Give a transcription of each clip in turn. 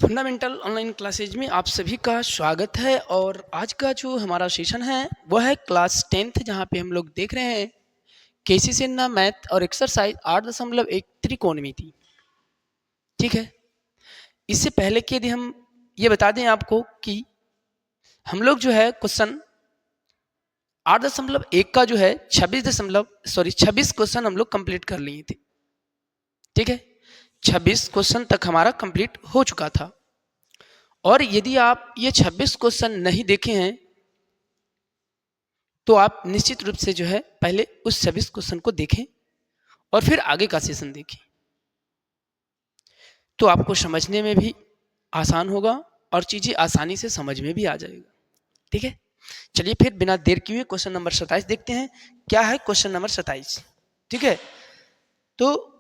Fundamental online classes में आप सभी का स्वागत है। और आज का जो हमारा सेशन है वह है क्लास 10th, जहाँ पे हम लोग देख रहे हैं केसी सिन्हा मैथ और एक्सरसाइज 8.1 त्रिकोणमिति। ठीक है, इससे पहले कि यदि हम ये बता दें आपको कि हम लोग जो है क्वेश्चन 8.1 का जो है 26 क्वेश्चन हम लोग कंप्लीट कर लिए थे। ठीक है, 26 क्वेश्चन तक हमारा कंप्लीट हो चुका था। और यदि आप ये 26 क्वेश्चन नहीं देखे हैं तो आप निश्चित रूप से जो है पहले उस 26 क्वेश्चन को देखें और फिर आगे का सेशन देखें, तो आपको समझने में भी आसान होगा और चीजें आसानी से समझ में भी आ जाएगा। ठीक है, चलिए फिर बिना देर किए हुए क्वेश्चन नंबर 27 देखते हैं। क्या है क्वेश्चन नंबर 27? ठीक है, तो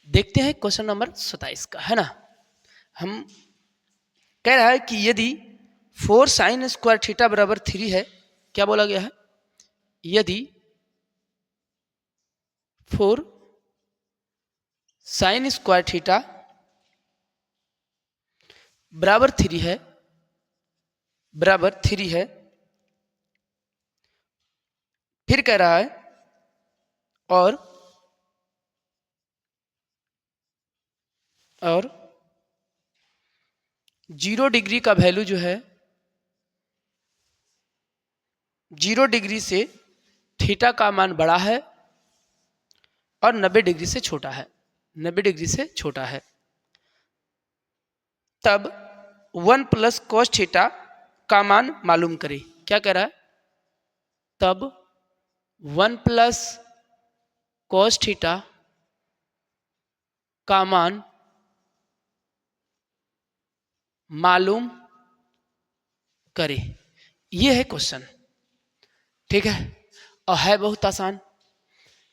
देखते हैं क्वेश्चन नंबर 27 का, है ना। हम कह रहा है कि यदि 4 sin स्क्वायर थीटा बराबर 3 है, क्या बोला गया है? यदि 4 sin स्क्वायर थीटा बराबर 3 है, फिर कह रहा है और 0 डिग्री का वैल्यू जो है 0 डिग्री से थीटा का मान बड़ा है और 90 डिग्री से छोटा है, 90 डिग्री से छोटा है, तब 1 प्लस cos थीटा का मान मालूम करें। क्या कह रहा है? तब 1 प्लस cos थीटा का मान मालूम करें। यह है क्वेश्चन। ठीक है, और है बहुत आसान।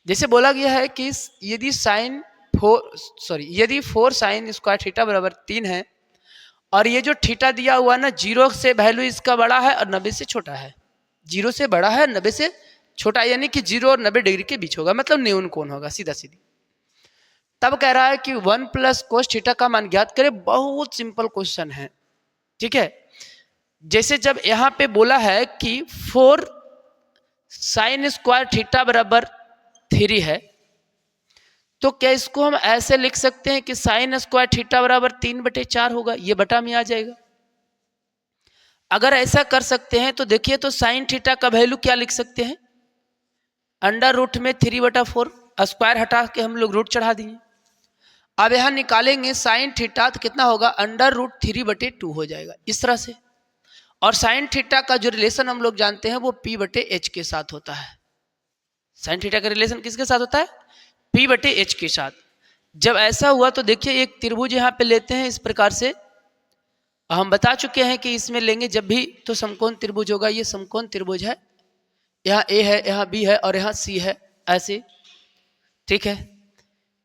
जैसे बोला गया है कि यदि 4 sin स्क्वायर थीटा बराबर 3 है और ये जो थीटा दिया हुआ ना 0 से वैल्यू इसका बड़ा है और 90 से छोटा है, 0 से बड़ा है 90 से छोटा, यानी कि 0 और 90 डिग्री के बीच होगा, मतलब न्यून कोण होगा, सीधा सीधी। तब कह रहा है कि 1 प्लस cos थीटा का मान ज्ञात करें। बहुत सिंपल क्वेश्चन है। ठीक है, जैसे जब यहां पे बोला है कि 4 sin स्क्वायर थीटा बराबर 3 है, तो क्या इसको हम ऐसे लिख सकते हैं कि sin स्क्वायर थीटा बराबर 3/4 होगा, ये बटा में आ जाएगा। अगर ऐसा कर सकते हैं तो देखिए, तो sin थीटा का वैल्यू क्या लिख सकते हैं? अंडर रूट में 3/4, स्क्वायर हटा के हम लोग रूट चढ़ा दिए। अब यहां निकालेंगे sin थीटा तो कितना होगा? अंडर रूट 3/2 हो जाएगा, इस तरह से। और sin थीटा का जो रिलेशन हम लोग जानते हैं वो P/H के साथ होता है। sin थीटा का रिलेशन किसके साथ होता है? P/H के साथ। जब ऐसा हुआ तो देखिए एक त्रिभुज यहाँ पे लेते हैं इस प्रकार से। हम बता चुके हैं कि इसमें लेंगे जब भी तो समकोण त्रिभुज होगा। ये समकोण त्रिभुज है, यहाँ A है, यहाँ B है और यहाँ C है, ऐसे। ठीक है,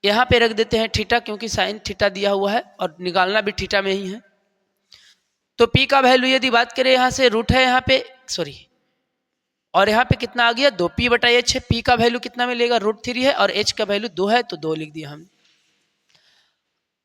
यहाँ पे रख देते हैं थीटा, क्योंकि sin थीटा दिया हुआ है और निकालना भी थीटा में ही है। तो P का वैल्यू यदि बात करें, यहाँ से रूट है यहाँ पे, और यहाँ पे कितना आ गया? 2P/H है। P का वैल्यू कितना मिलेगा? √3 है और H का वैल्यू 2 है, तो 2 लिख दिया हमने।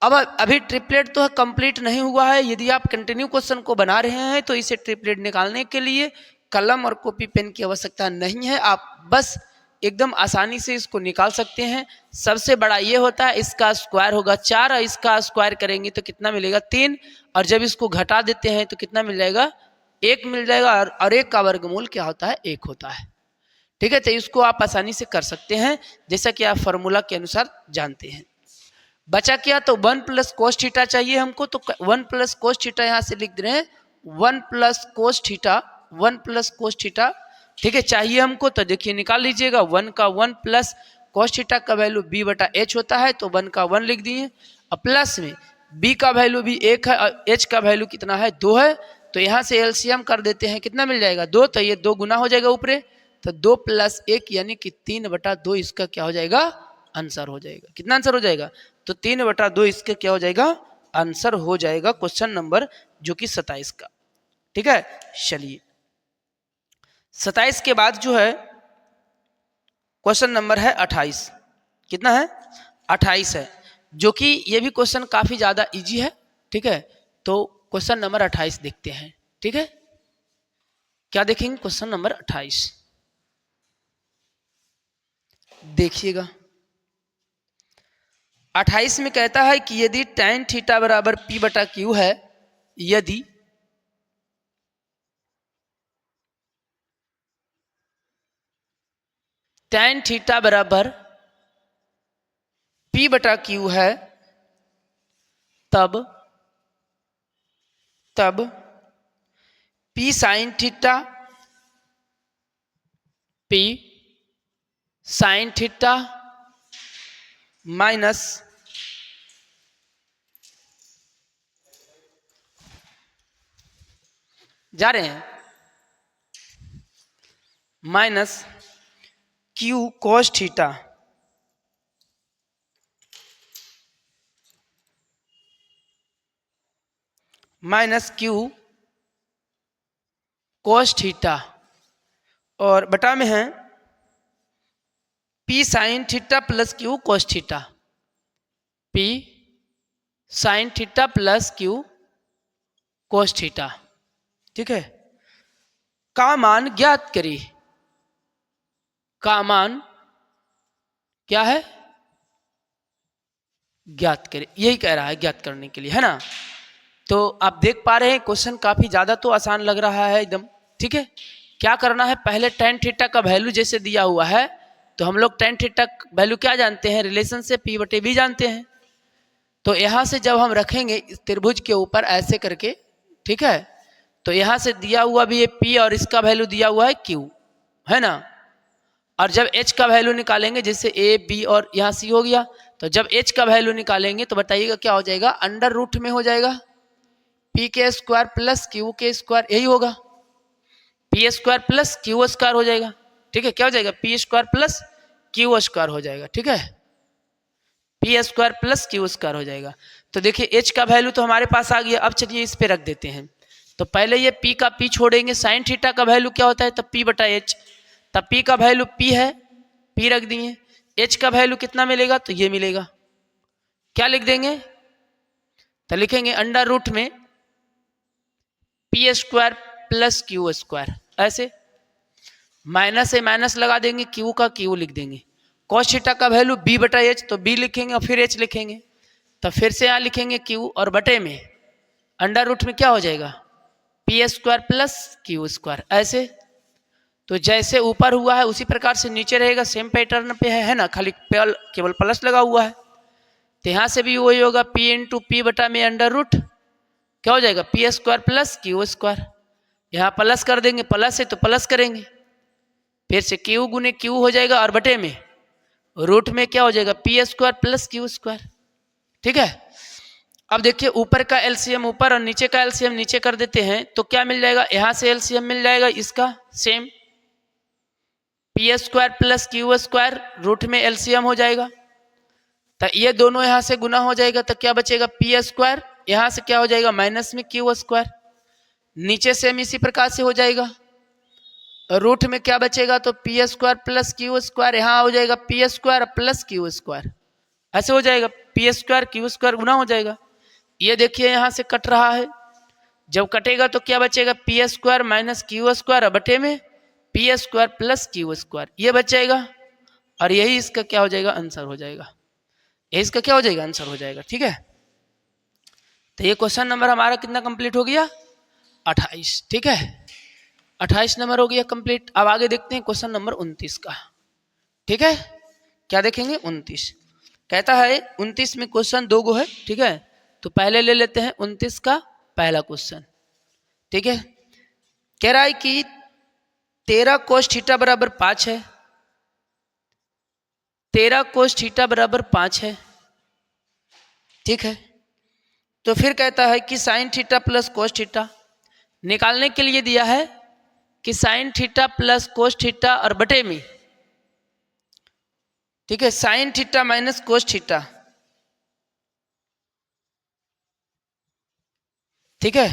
अब अभी ट्रिपलेट तो कंप्लीट नहीं हुआ है। यदि आप कंटिन्यू क्वेश्चन को बना रहे हैं तो इसे ट्रिपलेट निकालने के लिए कलम और कॉपी पेन की आवश्यकता नहीं है, आप बस एकदम आसानी से इसको निकाल सकते हैं। सबसे बड़ा ये होता है, इसका स्क्वायर होगा 4 और इसका स्क्वायर करेंगे तो कितना मिलेगा? 3, और जब इसको घटा देते हैं तो कितना मिल जाएगा? 1 मिल जाएगा। और 1 का वर्गमूल क्या होता है? 1 होता है। ठीक है, तो इसको आप आसानी से कर सकते हैं, जैसा कि आप फॉर्मूला के अनुसार जानते हैं। बचा क्या? तो 1 प्लस cos थीटा चाहिए हमको, तो 1 प्लस cos थीटा यहाँ से लिख दे रहे हैं। 1 प्लस cos थीटा, ठीक है, चाहिए हमको। तो देखिए निकाल लीजिएगा। 1 का 1 प्लस cos थीटा का वैल्यू B/H होता है, तो 1 का 1 लिख दिए। और प्लस में B का वैल्यू भी 1 है और H का वैल्यू कितना है? 2 है। तो यहाँ से एलसीएम कर देते हैं, कितना मिल जाएगा? 2। तो ये 2 गुना हो जाएगा ऊपरे, तो 2 + 1 यानी कि 3/2 इसका क्या हो जाएगा? आंसर हो जाएगा। कितना आंसर हो जाएगा? तो 3/2 इसका क्या हो जाएगा? आंसर हो जाएगा क्वेश्चन नंबर जो कि 27 का। ठीक है, चलिए 27 के बाद जो है क्वेश्चन नंबर है 28। कितना है? 28 है, जो कि ये भी क्वेश्चन काफी ज्यादा इजी है ठीक है, तो क्वेश्चन नंबर 28 देखते हैं। ठीक है, क्या देखेंगे? क्वेश्चन नंबर 28 देखिएगा। 28 में कहता है कि यदि tan थीटा बराबर P बटा Q है, यदि tan थीटा बराबर P बटा Q है, तब P sin theta, P sin theta minus जा रहे हैं minus Q cos theta minus Q cos theta, और बटा में है P sin theta plus Q cos theta, P sin theta plus Q cos theta. ठीक है, का मान ज्ञात करिए। का मान क्या है? ज्ञात करें, यही कह रहा है ज्ञात करने के लिए, है ना। तो आप देख पा रहे हैं क्वेश्चन काफी ज्यादा तो आसान लग रहा है एकदम। ठीक है, क्या करना है? पहले tan थीटा का वैल्यू जैसे दिया हुआ है, तो हम लोग tan थीटा वैल्यू क्या जानते हैं? रिलेशन से P बटे B जानते हैं। तो यहां से जब हम रखेंगे इस त्रिभुज के ऊपर ऐसे करके, ठीक है, तो यहां से दिया हुआ भी है P और इसका वैल्यू दिया हुआ है Q, है ना। और जब H का वैल्यू निकालेंगे, जैसे A B और यहाँ C हो गया, तो जब H का वैल्यू निकालेंगे तो बताइएगा क्या हो जाएगा? अंडर रूट में हो जाएगा P के स्क्वायर प्लस Q के स्क्वायर, यही होगा। P square plus Q square हो जाएगा। ठीक है, क्या हो जाएगा? P square plus Q square हो जाएगा। ठीक है, P square plus Q square हो जाएगा। तो देखिए H का वैल्यू तो हमारे पास आ गया। अब चलिए इस पे रख देते हैं। तो पहले ये P का P छोड़ेंगे, साइन थीटा का वैल्यू क्या होता है? तब P बटा H, तब P का वैल्यू P है, P रख दिए। H का वैल्यू कितना मिलेगा? तो ये मिलेगा। क्या लिख देंगे? तो लिखेंगे अंडर रूट में P square plus Q square, ऐसे माइनस से माइनस लगा देंगे, Q का Q लिख देंगे। cos थीटा का वैल्यू B बटा H, तो B लिखेंगे और फिर H लिखेंगे। तो फिर से यहाँ लिखेंगे Q और बटे में अंडर रूट में क्या हो जाएगा? P square plus Q square, ऐसे। तो जैसे ऊपर हुआ है उसी प्रकार से नीचे रहेगा, सेम पैटर्न पे है ना, खाली केवल प्लस लगा हुआ है। तो यहाँ से भी वही होगा, P इंटू P बटा में अंडर रूट क्या हो जाएगा? P square plus Q square. यहाँ प्लस कर देंगे, प्लस है तो प्लस करेंगे, फिर से Q गुने Q हो जाएगा और बटे में रूट में क्या हो जाएगा? P square plus Q square. ठीक है, अब देखिए ऊपर का एलसीएम ऊपर और नीचे का एलसीएम नीचे कर देते हैं, तो क्या मिल जाएगा? यहाँ से एलसीएम मिल जाएगा इसका same, P square plus Q square, root में एलसीएम हो जाएगा। तो ये दोनों यहाँ से गुना हो जाएगा, तो क्या बचेगा? P स्क्वायर, यहाँ से क्या हो जाएगा? माइनस में Q स्क्वायर, नीचे सेम इसी प्रकार से हो जाएगा। रूट में क्या बचेगा? तो P square plus Q square, यहाँ हो जाएगा P square plus Q square, ऐसे हो जाएगा। P स्क्वायर Q स्क्वायर गुना हो जाएगा। ये देखिए यहाँ से कट रहा है, जब कटेगा तो क्या बचेगा? P square minus Q square बटे में P square plus Q square, ये बचेगा। और यही इसका क्या हो जाएगा? आंसर हो जाएगा। यही इसका क्या हो जाएगा? आंसर हो जाएगा। ठीक है, तो ये क्वेश्चन नंबर हमारा कितना कंप्लीट हो गया? 28। ठीक है, 28 नंबर हो गया कंप्लीट। अब आगे देखते हैं क्वेश्चन नंबर 29 का। ठीक है, क्या देखेंगे? 29 कहता है, 29 में क्वेश्चन दो गो है। ठीक है, तो पहले ले लेते हैं 29 का पहला क्वेश्चन। ठीक है, कह रहा है कि 13 कोस थीटा बराबर 5 है, 13 कोस थीटा बराबर 5 है। ठीक है, तो फिर कहता है कि sine theta plus cos theta निकालने के लिए दिया है कि sine theta plus cos theta और बटे में, ठीक है, sine theta minus cos theta. ठीक है,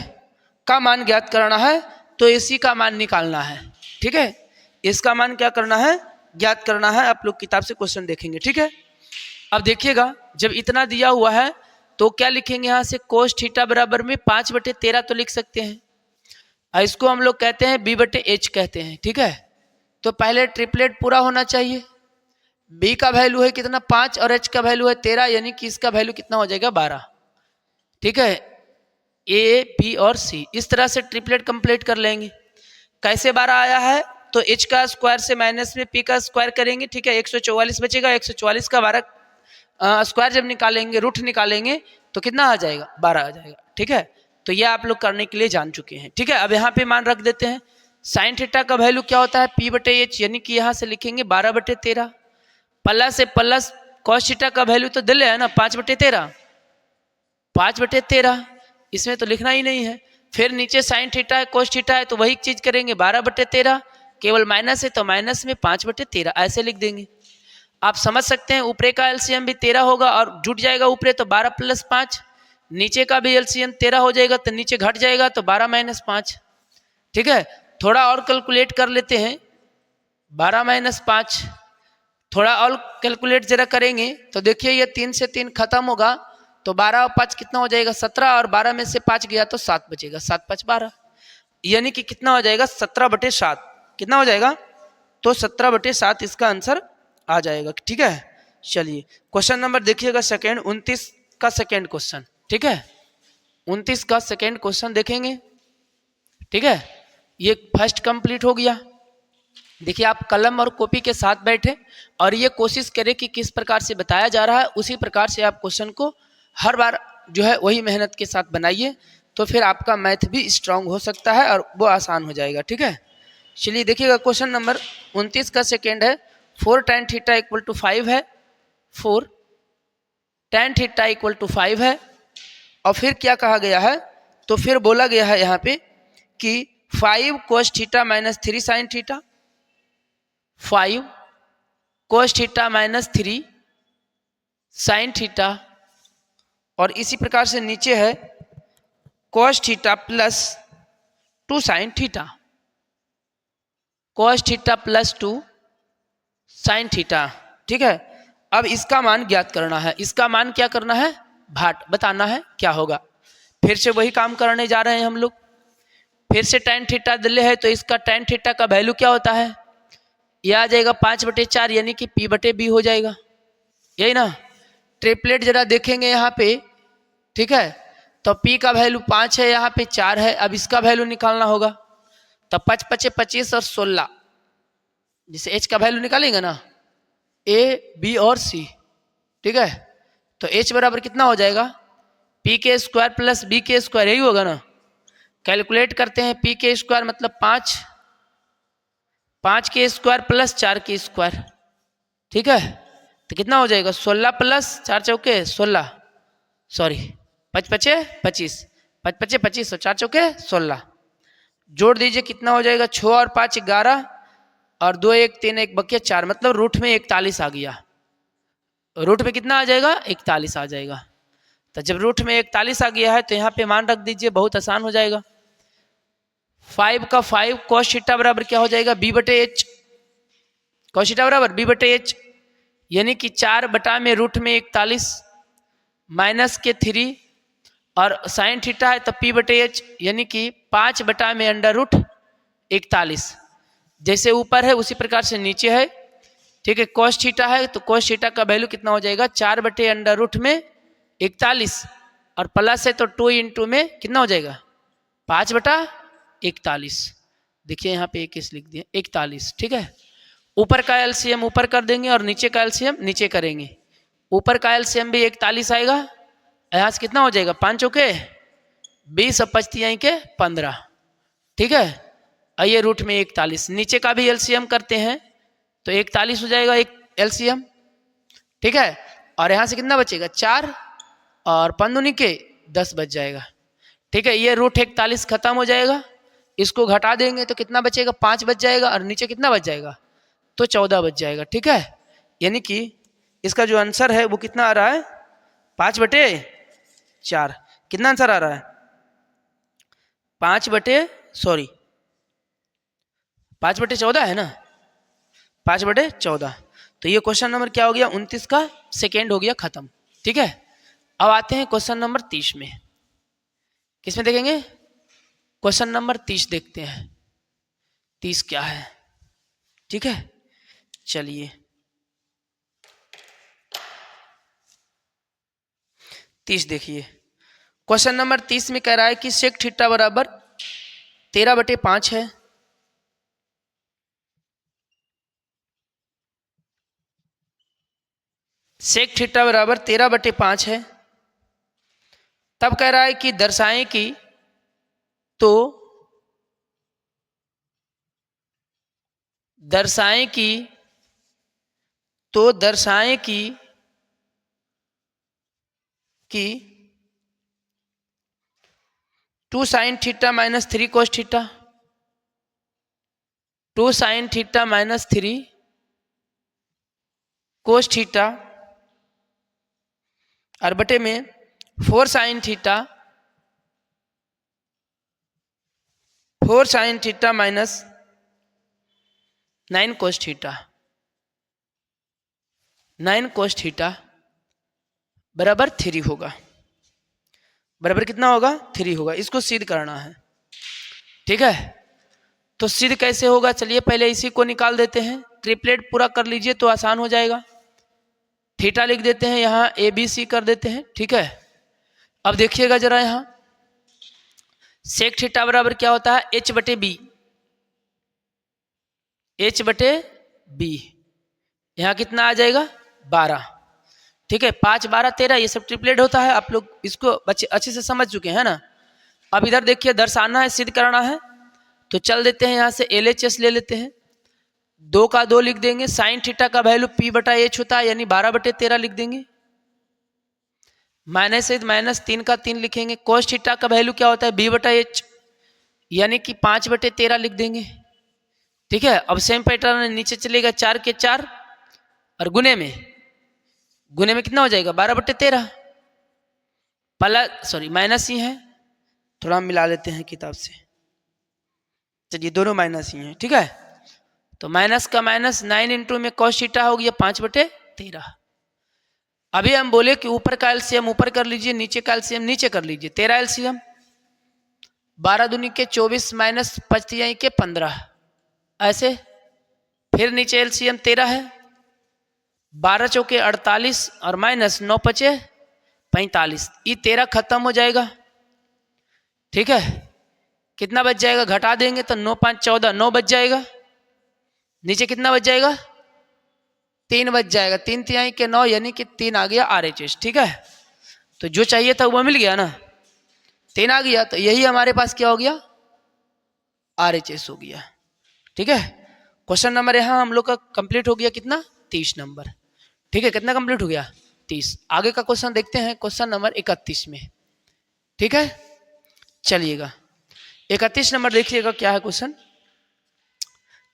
का मान ज्ञात करना है, तो इसी का मान निकालना है। ठीक है, इसका मान क्या करना है? ज्ञात करना है। आप लोग किताब से क्वेश्चन देखेंगे। ठीक है, अब देखिएगा, जब इतना दिया हुआ है तो क्या लिखेंगे यहाँ से, कोस थीटा बराबर में 5/13 तो लिख सकते हैं। और इसको हम लोग कहते हैं b/h कहते हैं, ठीक है। तो पहले ट्रिपलेट पूरा होना चाहिए। b का वैल्यू है कितना 5 और h का वैल्यू है 13, यानी कि इसका वैल्यू कितना हो जाएगा 12, ठीक है। a b और c इस तरह से ट्रिपलेट कंप्लीट कर लेंगे। कैसे 12 आया है, तो h का स्क्वायर से माइनस में p का स्क्वायर करेंगे, ठीक है। 144 बचेगा, 144 का 12 स्क्वायर जब निकालेंगे, रूट निकालेंगे तो कितना आ जाएगा 12 आ जाएगा, ठीक है। तो ये आप लोग करने के लिए जान चुके हैं, ठीक है। अब यहाँ पे मान रख देते हैं, साइन थीटा का वैल्यू क्या होता है p/h, यानी कि यहाँ से लिखेंगे 12/13 प्लस से प्लस कॉस थीटा का वैल्यू तो दिले है ना 5/13, 5/13 इसमें तो लिखना ही नहीं है। फिर नीचे साइन थीटा है कोस थीटा है, तो वही चीज करेंगे 12/13, केवल माइनस है तो माइनस में 5/13 ऐसे लिख देंगे। आप समझ सकते हैं ऊपरे का एलसीएम भी 13 होगा और जुट जाएगा ऊपरे, तो 12 + 5, नीचे का भी एलसीएम 13 हो जाएगा तो नीचे घट जाएगा तो 12 - 5, ठीक है। थोड़ा और कैलकुलेट कर लेते हैं, 12 - 5 थोड़ा और कैलकुलेट जरा करेंगे तो देखिए ये 3 से 3 खत्म होगा, तो 12 और 5 कितना हो जाएगा 17, और 12 में से 5 गया तो 7 बचेगा, 7 × 5 = 12, यानी कि कितना हो जाएगा 17/7, कितना हो जाएगा, तो 17/7 इसका आंसर आ जाएगा, ठीक है। चलिए क्वेश्चन नंबर देखिएगा सेकेंड, 29 का सेकेंड क्वेश्चन, ठीक है। 29 का सेकेंड क्वेश्चन देखेंगे, ठीक है। ये फर्स्ट कंप्लीट हो गया। देखिए आप कलम और कॉपी के साथ बैठे और ये कोशिश करें कि किस प्रकार से बताया जा रहा है उसी प्रकार से आप क्वेश्चन को हर बार जो है वही मेहनत के साथ बनाइए, तो फिर आपका मैथ भी स्ट्रांग हो सकता है और वो आसान हो जाएगा, ठीक है। चलिए देखिएगा क्वेश्चन नंबर 29 का सेकेंड है, 4 tan θ = 5 है, 4 tan θ = 5 है। और फिर क्या कहा गया है, तो फिर बोला गया है यहाँ पे कि 5 cos θ - 3 sin θ, 5 cos θ - 3 sin θ, और इसी प्रकार से नीचे है cos θ + 2 sin θ, cos θ + 2 sin θ, ठीक है। अब इसका मान ज्ञात करना है, इसका मान क्या करना है, भाट बताना है क्या होगा। फिर से वही काम करने जा रहे हैं हम लोग। फिर से tan θ दिले है, तो इसका tan θ का वैल्यू क्या होता है, यह आ जाएगा 5/4, यानी कि p/b हो जाएगा, यही ना। ट्रिपलेट जरा देखेंगे यहाँ पे, ठीक है। तो p का वैल्यू 5 है, यहाँ पे 4 है, अब इसका वैल्यू निकालना होगा, तो 5 × 5 = 25 और 16, जिसे h का वैल्यू निकालेंगे ना a b और c, ठीक है। तो h बराबर कितना हो जाएगा, p के स्क्वायर + b के स्क्वायर, यही होगा ना। कैलकुलेट करते हैं, p के स्क्वायर मतलब 5, 5 के स्क्वायर + 4 के स्क्वायर, ठीक है। तो कितना हो जाएगा 16 + 4 × 4 = 16, सॉरी 5 × 5 = 25, 5 × 5 = 25 और 4 × 4 = 16, जोड़ दीजिए कितना हो जाएगा 6 और 5 = 11 और 2 1 3 1 बकिया 4, मतलब रूट में 41 आ गया। रूट में कितना आ जाएगा 41 आ जाएगा। तो जब रूट में 41 आ गया है तो यहाँ पे मान रख दीजिए, बहुत आसान हो जाएगा। 5 का 5 cos θ बराबर क्या हो जाएगा b/h, cos θ बराबर b/h, यानी कि 4 बटा में रूट में 41 माइनस के 3 और साइन थीटा है तो p/h, यानी कि 5 बटा में √41, जैसे ऊपर है उसी प्रकार से नीचे है, ठीक है। cos θ है तो cos θ का वैल्यू कितना हो जाएगा 4/√41 और प्लस है तो 2 × में कितना हो जाएगा 5/41। देखिए यहाँ पे 21 लिख दिया 41, ठीक है। ऊपर का एलसीएम ऊपर कर देंगे और नीचे का एलसीएम नीचे करेंगे। ऊपर का एलसीएम भी 41 आएगा, यहाँ से कितना हो जाएगा 5 चौके 20 और 25 के 15, ठीक है। आइए रूट में 41, नीचे का भी एलसीएम करते हैं तो 41 हो जाएगा एक एलसीएम, ठीक है। और यहाँ से कितना बचेगा 4 और 5 दूनी के 10 बच जाएगा, ठीक है। ये रूट 41 खत्म हो जाएगा, इसको घटा देंगे तो कितना बचेगा 5 बच जाएगा और नीचे कितना बच जाएगा तो 14 बच जाएगा, ठीक है। यानी कि इसका जो आंसर है वो कितना आ रहा है 5/4, कितना आंसर आ रहा है 5/14 है ना, 5/14। तो ये क्वेश्चन नंबर क्या हो गया 29 का सेकेंड हो गया खत्म, ठीक है। अब आते हैं क्वेश्चन नंबर 30 में। किसमें देखेंगे? क्वेश्चन नंबर 30 देखते हैं। 30 क्या है? ठीक है, चलिए 30 देखिए। क्वेश्चन नंबर 30 में कह रहा है कि सेक थीटा बराबर 13/5 है। सेक थीटा बराबर 13/5 है। तब कह रहा है कि दर्शाएं कि तो दर्शाएं कि कि 2 sin theta minus 3 cos theta, 2 sin theta minus 3 cos theta और बटे में 4 sin theta minus 9 cos theta, 9 cos theta बराबर 3 होगा। बराबर कितना होगा? 3 होगा। इसको सिद्ध करना है। ठीक है, तो सिद्ध कैसे होगा? चलिए पहले इसी को निकाल देते हैं। ट्रिपलेट पूरा कर लीजिए तो आसान हो जाएगा। थीटा लिख देते हैं, यहाँ ABC कर देते हैं। ठीक है, अब देखिएगा जरा, यहाँ सेक थीटा बराबर क्या होता है? H/B। H/B यहाँ कितना आ जाएगा? 12। ठीक है, 5, 12, 13 ये सब ट्रिपलेट होता है। आप लोग इसको अच्छे से समझ चुके हैं ना। अब इधर देखिए, दर्शाना है, सिद्ध करना है, तो चल देते हैं यहाँ से LHS ले लेते हैं। 2 का 2 लिख देंगे। साइन थीटा का वैल्यू P/H होता है, यानी 12/13 लिख देंगे। माइनस 3 का 3 लिखेंगे। कोस थीटा का वैल्यू क्या होता है? B/H, यानी कि 5/13 लिख देंगे। ठीक है, अब सेम पैटर्न नीचे चलेगा, 4 के 4 और गुने में कितना हो जाएगा? 12/13 प्लस माइनस ही है, थोड़ा हम मिला लेते हैं किताब से। चलिए दोनों माइनस ही हैं। ठीक है, तो माइनस का माइनस 9 इंटू में cos थीटा हो गया 5/13। अभी हम बोले कि ऊपर का एलसीएम ऊपर कर लीजिए, नीचे का एलसीएम नीचे कर लीजिए। 13 एलसीएम, 12 दूनी के 24 माइनस 5 के 15, ऐसे। फिर नीचे एलसीएम 13 है, 12 चौके 48 और माइनस 9 पचे 45। ये 13 खत्म हो जाएगा। ठीक है, कितना बच जाएगा? घटा देंगे तो 9 5 14, 9 बच जाएगा। नीचे कितना बच जाएगा? 3 बच जाएगा। 3 तिहाई के 9, यानी कि 3 आ गया RHS। ठीक है, तो जो चाहिए था वो मिल गया ना, 3 आ गया, तो यही हमारे पास क्या हो गया? RHS हो गया। ठीक है, क्वेश्चन नंबर यहाँ हम लोग का कंप्लीट हो गया। कितना? 30 नंबर। ठीक है, कितना कंप्लीट हो गया? 30। आगे का क्वेश्चन देखते हैं, क्वेश्चन नंबर 31 में। ठीक है, चलिएगा 31 नंबर देखिएगा क्या है क्वेश्चन।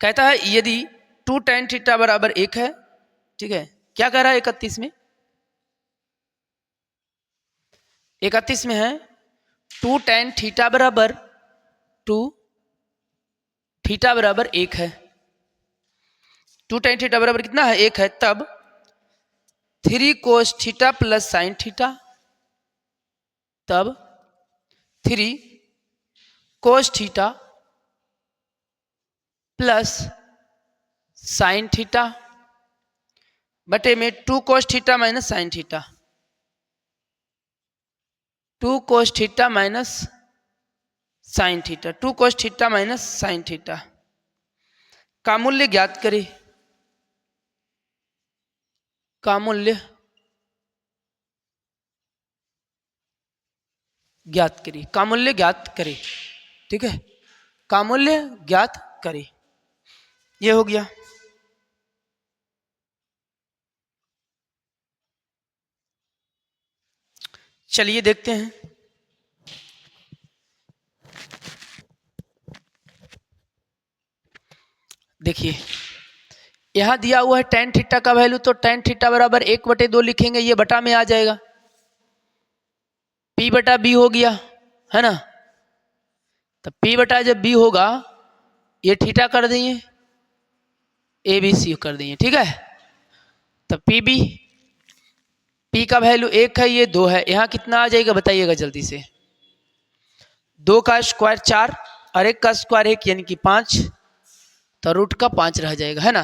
कहता है यदि 2 tan थीटा बराबर 1 है। ठीक है, क्या कह रहा है 31 में? 31 में है 2 tan थीटा बराबर 1 है। 2 tan थीटा बराबर कितना है? 1 है। तब 3 cos theta plus sine theta, तब 3 cos theta plus sine theta बटे में 2 cos theta minus sine theta, 2 cos theta minus sine theta, 2 cos theta minus sine theta का मूल्य ज्ञात करें। का मूल्य ज्ञात करें। का मूल्य ज्ञात करें। ठीक है, का मूल्य ज्ञात करें। ये हो गया। चलिए देखते हैं। देखिए यहां दिया हुआ है tan थीटा का वैल्यू, तो tan थीटा बराबर 1/2 लिखेंगे, ये बटा में आ जाएगा। P/B हो गया, है ना। तो P जब B होगा, ये थीटा कर देंगे, ABC कर देंगे। ठीक है, तो p का वैल्यू 1 है, ये 2 है, यहाँ कितना आ जाएगा बताइएगा जल्दी से। 2 का स्क्वायर 4 और 1 का स्क्वायर 1 यानी कि 5, तो रूट का 5 रह जाएगा, है ना।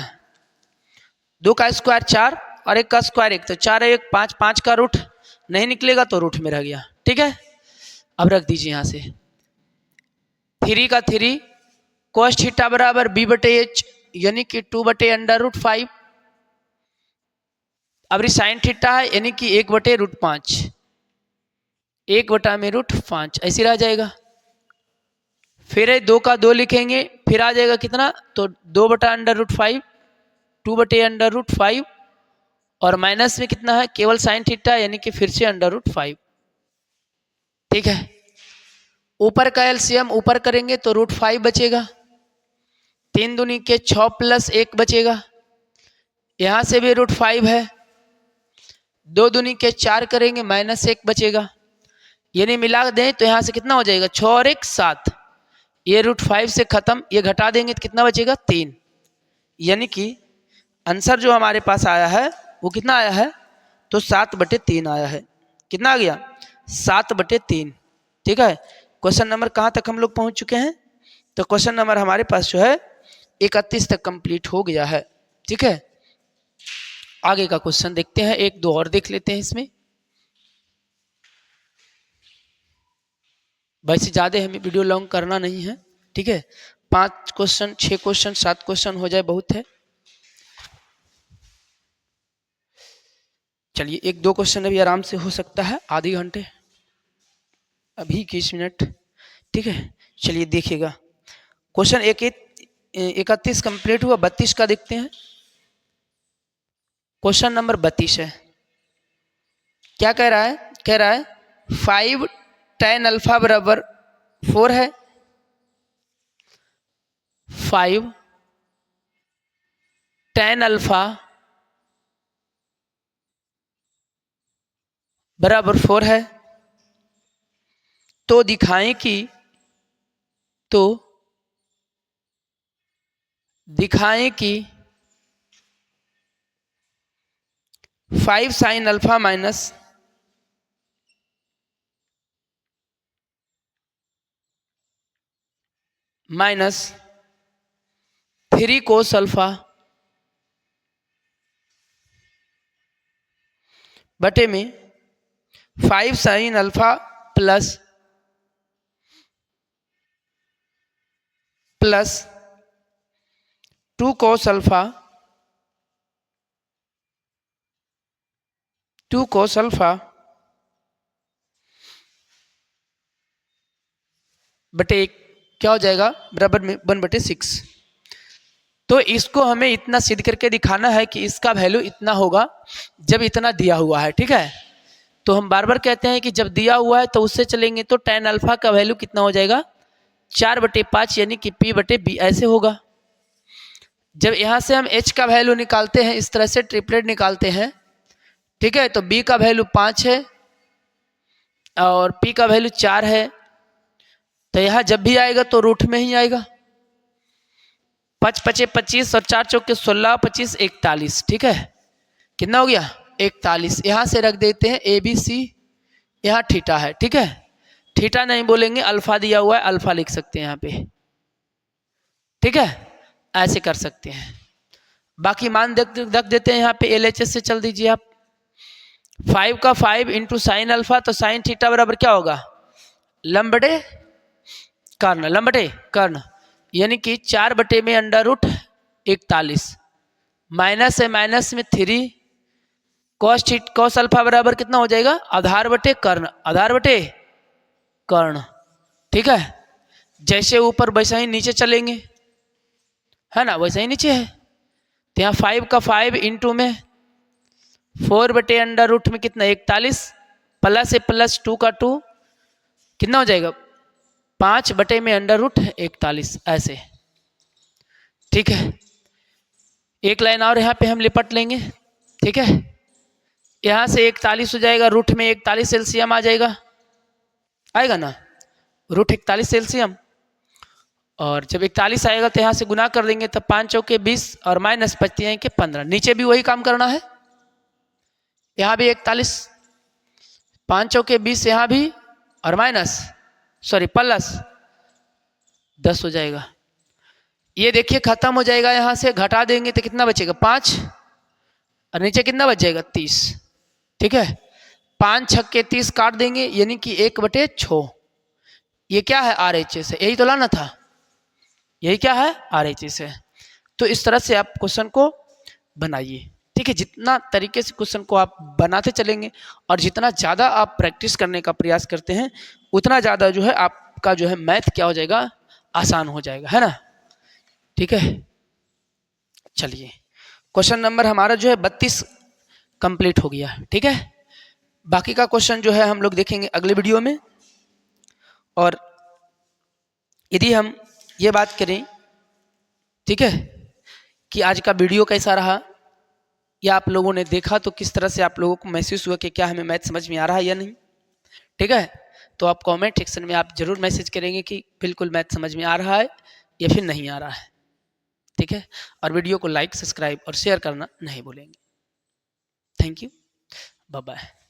2 का स्क्वायर 4 और 1 का स्क्वायर 1, तो 4 1 5, 5 का रूट नहीं निकलेगा तो रूट में रह गया, ठीक है। अब रख दीजिए यहाँ से 3 का 3 cos थीटा बराबर b/h यानी कि 2/√5। अब साइन थीटा है यानी कि 1/√5, 1/√5 ऐसे रह जाएगा। फिर 2 का 2 लिखेंगे, फिर आ जाएगा कितना, तो 2/√5, 2/√5 और माइनस में कितना है, केवल साइन थीटा यानी कि फिर से √5, ठीक है। ऊपर का एलसीएम ऊपर करेंगे तो √5 बचेगा, 3 दूनी के 6 + 1 बचेगा, यहाँ से भी √5 है, 2 दूनी के 4 करेंगे -1 बचेगा, यानी मिला दें तो यहाँ से कितना हो जाएगा, 6 और 1 7, ये √5 से खत्म, ये घटा देंगे तो कितना बचेगा 3, यानी कि आंसर जो हमारे पास आया है वो कितना आया है, तो 7/3 आया है। कितना आ गया, 7/3, ठीक है। क्वेश्चन नंबर कहाँ तक हम लोग पहुँच चुके हैं, तो क्वेश्चन नंबर हमारे पास जो है 31 तक कंप्लीट हो गया है, ठीक है। आगे का क्वेश्चन देखते हैं, 1 2 और देख लेते हैं इसमें। वैसे ज़्यादा हमें वीडियो लॉन्ग करना नहीं है, ठीक है। 5 क्वेश्चन 6 क्वेश्चन 7 क्वेश्चन हो जाए बहुत है। चलिए 1 2 क्वेश्चन अभी आराम से हो सकता है, आधे घंटे, अभी 20 मिनट, ठीक है। चलिए देखिएगा, क्वेश्चन 31 कंप्लीट हुआ, 32 का देखते हैं। क्वेश्चन नंबर 32 है, क्या कह रहा है, कह रहा है 5 tan अल्फा बराबर 4 है, 5 tan अल्फा बराबर 4 है, तो दिखाएं कि 5 sin alpha minus 3 cos alpha बटे में 5 sin alpha plus 2 cos alpha बटे 1 क्या हो जाएगा, बराबर में 1/6। तो इसको हमें इतना सिद्ध करके दिखाना है कि इसका वैल्यू इतना होगा जब इतना दिया हुआ है, ठीक है। तो हम बार बार कहते हैं कि जब दिया हुआ है तो उससे चलेंगे, तो tan अल्फा का वैल्यू कितना हो जाएगा, 4/5 यानी कि p/b ऐसे होगा। जब यहाँ से हम h का वैल्यू निकालते हैं, इस तरह से ट्रिपलेट निकालते हैं, ठीक है, तो b का वैल्यू 5 है और p का वैल्यू 4 है, तो यहाँ जब भी आएगा तो रूट में ही आएगा। 5 5 25 और 4 चौके 16, 25 41, ठीक है। कितना हो गया 41, यहाँ से रख देते हैं ABC, यहाँ थीटा है, ठीक है। थीटा नहीं बोलेंगे, अल्फा दिया हुआ है, अल्फा लिख सकते हैं यहाँ पे, ठीक है, ऐसे कर सकते हैं। बाकी मान रख देते हैं यहाँ पे, LHS से चल दीजिए आप। 5 का 5 इंटू साइन अल्फा, तो साइन थीटा बराबर क्या होगा, लंब बटे कर्ण, लंब बटे कर्ण, यानी कि 4 में √41, माइनस है माइनस में 3 cos अल्फा बराबर कितना हो जाएगा, आधार बटे कर्ण, आधार बटे कर्ण, ठीक है। जैसे ऊपर वैसा ही नीचे चलेंगे, है ना, वैसा ही नीचे है। तो यहाँ 5 का 5 इंटू में 4/√, में कितना 41, प्लस है प्लस 2 का 2, कितना हो जाएगा 5 में √41 ऐसे, ठीक है। एक लाइन और यहाँ पे हम लिपट लेंगे, ठीक है। यहाँ से 41 हो जाएगा, रूट में 41 एलसीएम आ जाएगा, आएगा ना, √41 एलसीएम, और जब 41 आएगा तो यहाँ से गुना कर देंगे, तब 5 चौके 20 और माइनस 5 के 15, नीचे भी वही काम करना है, यहाँ भी 41, 5 चौके 20 यहाँ भी, और प्लस 10 हो जाएगा। ये देखिए खत्म हो जाएगा, यहां से घटा देंगे तो कितना बचेगा 5, और नीचे कितना बच जाएगा 30। ठीक है, 5 छक्के 30 काट देंगे, यानी कि 1/6। ये क्या है RHS है, यही तो लाना था, यही क्या है RHS है। तो इस तरह से आप क्वेश्चन को बनाइए। ठीक है, जितना तरीके से क्वेश्चन को आप बनाते चलेंगे और जितना ज़्यादा आप प्रैक्टिस करने का प्रयास करते हैं, उतना ज़्यादा जो है आपका जो है मैथ क्या हो जाएगा, आसान हो जाएगा, है ना। ठीक है, चलिए क्वेश्चन नंबर हमारा जो है 32 कंप्लीट हो गया। ठीक है, बाकी का क्वेश्चन जो है हम लोग देखेंगे अगले वीडियो में। और यदि हम ये बात करें, ठीक है, कि आज का वीडियो कैसा रहा या आप लोगों ने देखा तो किस तरह से आप लोगों को महसूस हुआ कि क्या हमें मैथ समझ में आ रहा है या नहीं। ठीक है, तो आप कमेंट सेक्शन में आप जरूर मैसेज करेंगे कि बिल्कुल मैथ समझ में आ रहा है या फिर नहीं आ रहा है। ठीक है, और वीडियो को लाइक, सब्सक्राइब और शेयर करना नहीं भूलेंगे। Thank you, bye bye.